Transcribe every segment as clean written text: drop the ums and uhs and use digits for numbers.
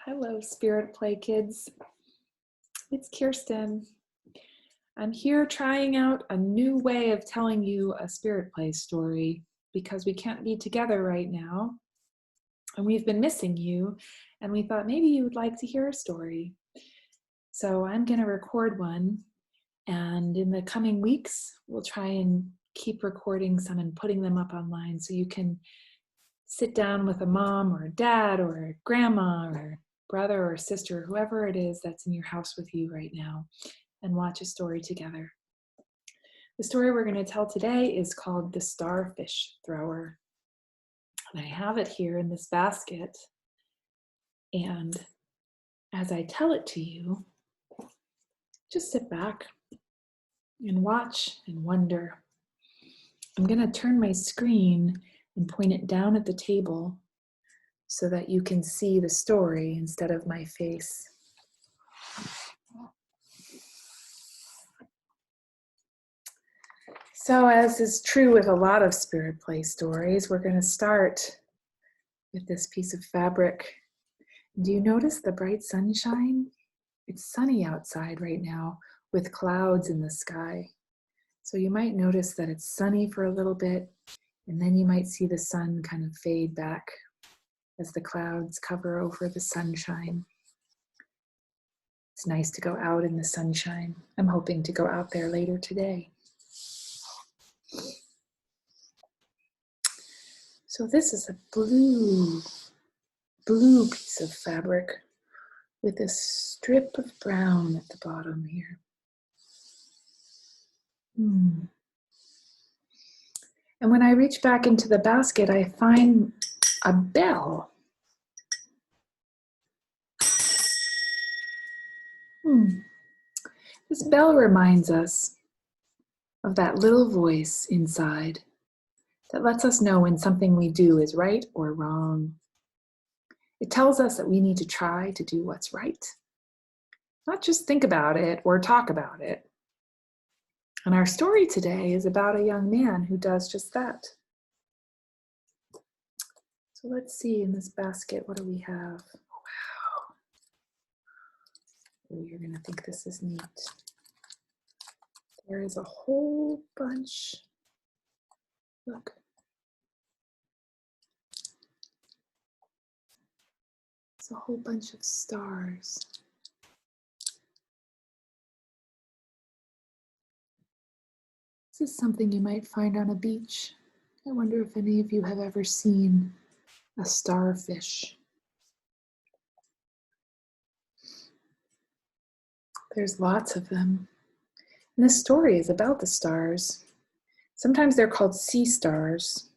Hello, Spirit Play kids. It's Kirsten. I'm here trying out a new way of telling you a Spirit Play story because we can't be together right now and we've been missing you, and we thought maybe you would like to hear a story. So I'm going to record one, and in the coming weeks we'll try and keep recording some and putting them up online so you can sit down with a mom or a dad or a grandma or brother or sister, whoever it is that's in your house with you right now, and watch a story together. The story we're going to tell today is called The Starfish Thrower. And I have it here in this basket. And as I tell it to you, just sit back and watch and wonder. I'm going to turn my screen and point it down at the table so that you can see the story instead of my face. So, as is true with a lot of Spirit Play stories, we're going to start with this piece of fabric. Do you notice the bright sunshine? It's sunny outside right now with clouds in the sky. So you might notice that it's sunny for a little bit, and then you might see the sun kind of fade back as the clouds cover over the sunshine. It's nice to go out in the sunshine. I'm hoping to go out there later today. So this is a blue piece of fabric with a strip of brown at the bottom here. And when I reach back into the basket, I find a bell. This bell reminds us of that little voice inside that lets us know when something we do is right or wrong. It tells us that we need to try to do what's right, not just think about it or talk about it. And our story today is about a young man who does just that. So let's see in this basket, what do we have? Wow. Oh, you're going to think this is neat. There is a whole bunch. Look. It's a whole bunch of stars. This is something you might find on a beach. I wonder if any of you have ever seen a starfish. There's lots of them. And this story is about the stars. Sometimes they're called sea stars.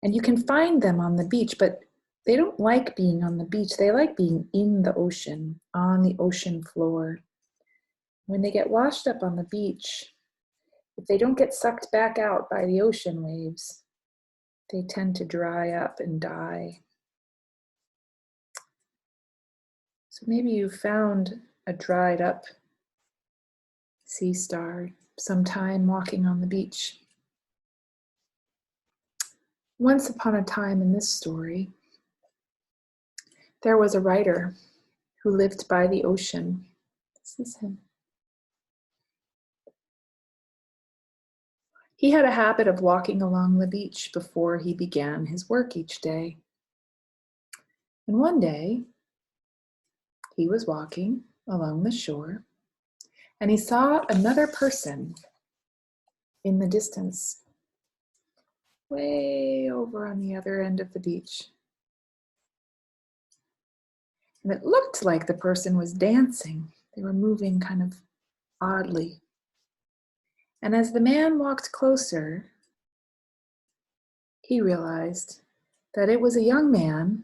And you can find them on the beach, but they don't like being on the beach. They like being in the ocean, on the ocean floor. When they get washed up on the beach, if they don't get sucked back out by the ocean waves, they tend to dry up and die. So maybe you found a dried up sea star sometime walking on the beach. Once upon a time in this story, there was a writer who lived by the ocean. This is him. He had a habit of walking along the beach before he began his work each day. And one day, he was walking along the shore, and he saw another person in the distance, way over on the other end of the beach. And it looked like the person was dancing. They were moving kind of oddly. And as the man walked closer, he realized that it was a young man,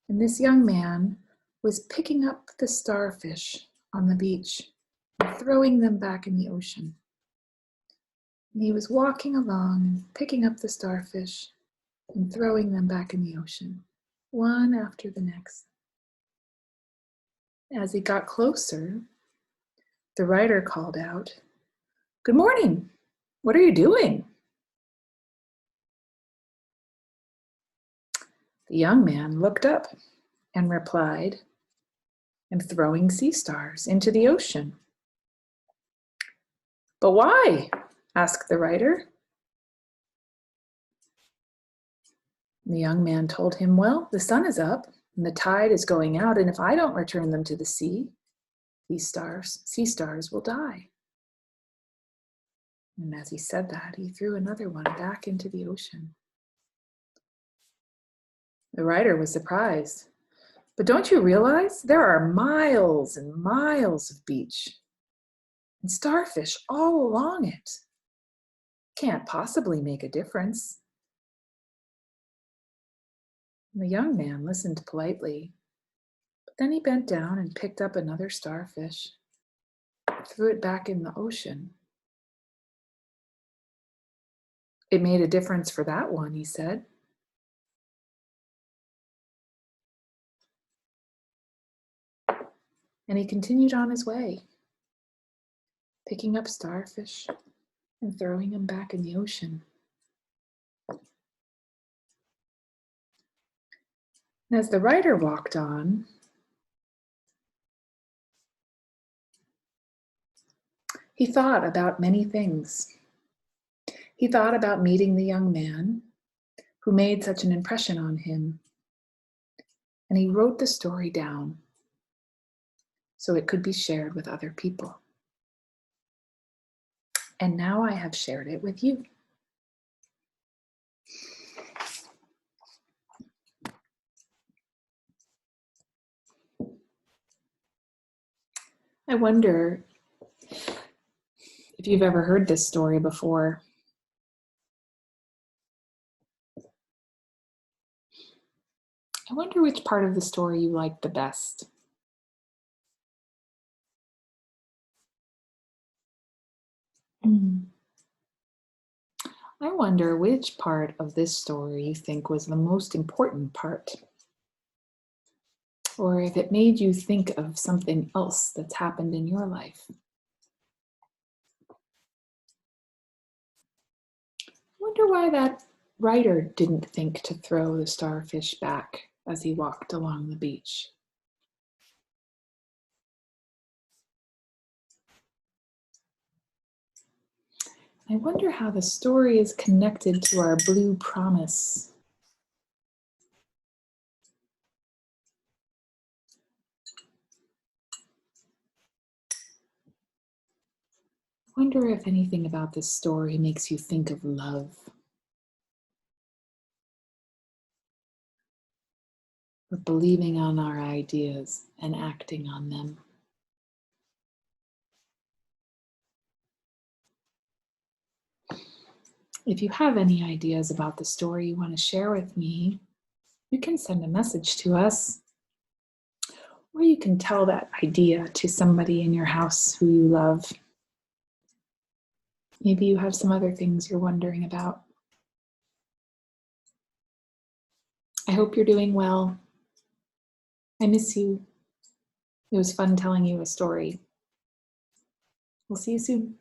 and this young man was picking up the starfish on the beach and throwing them back in the ocean. And he was walking along and picking up the starfish and throwing them back in the ocean, one after the next. As he got closer, the writer called out, "Good morning. What are you doing?" The young man looked up and replied, "I'm throwing sea stars into the ocean." "But why?" asked the writer. The young man told him, "Well, the sun is up and the tide is going out, and if I don't return them to the sea, these sea stars will die." And as he said that, he threw another one back into the ocean. The writer was surprised. "But don't you realize there are miles and miles of beach and starfish all along it? Can't possibly make a difference." And the young man listened politely, but then he bent down and picked up another starfish, threw it back in the ocean. "It made a difference for that one," he said. And he continued on his way, picking up starfish and throwing them back in the ocean. And as the writer walked on, he thought about many things. He thought about meeting the young man who made such an impression on him. And he wrote the story down so it could be shared with other people. And now I have shared it with you. I wonder if you've ever heard this story before. I wonder which part of the story you liked the best. I wonder which part of this story you think was the most important part, or if it made you think of something else that's happened in your life. I wonder why that writer didn't think to throw the starfish back as he walked along the beach. I wonder how the story is connected to our blue promise. I wonder if anything about this story makes you think of love, or believing on our ideas and acting on them. If you have any ideas about the story you want to share with me, you can send a message to us, or you can tell that idea to somebody in your house who you love. Maybe you have some other things you're wondering about. I hope you're doing well. I miss you. It was fun telling you a story. We'll see you soon.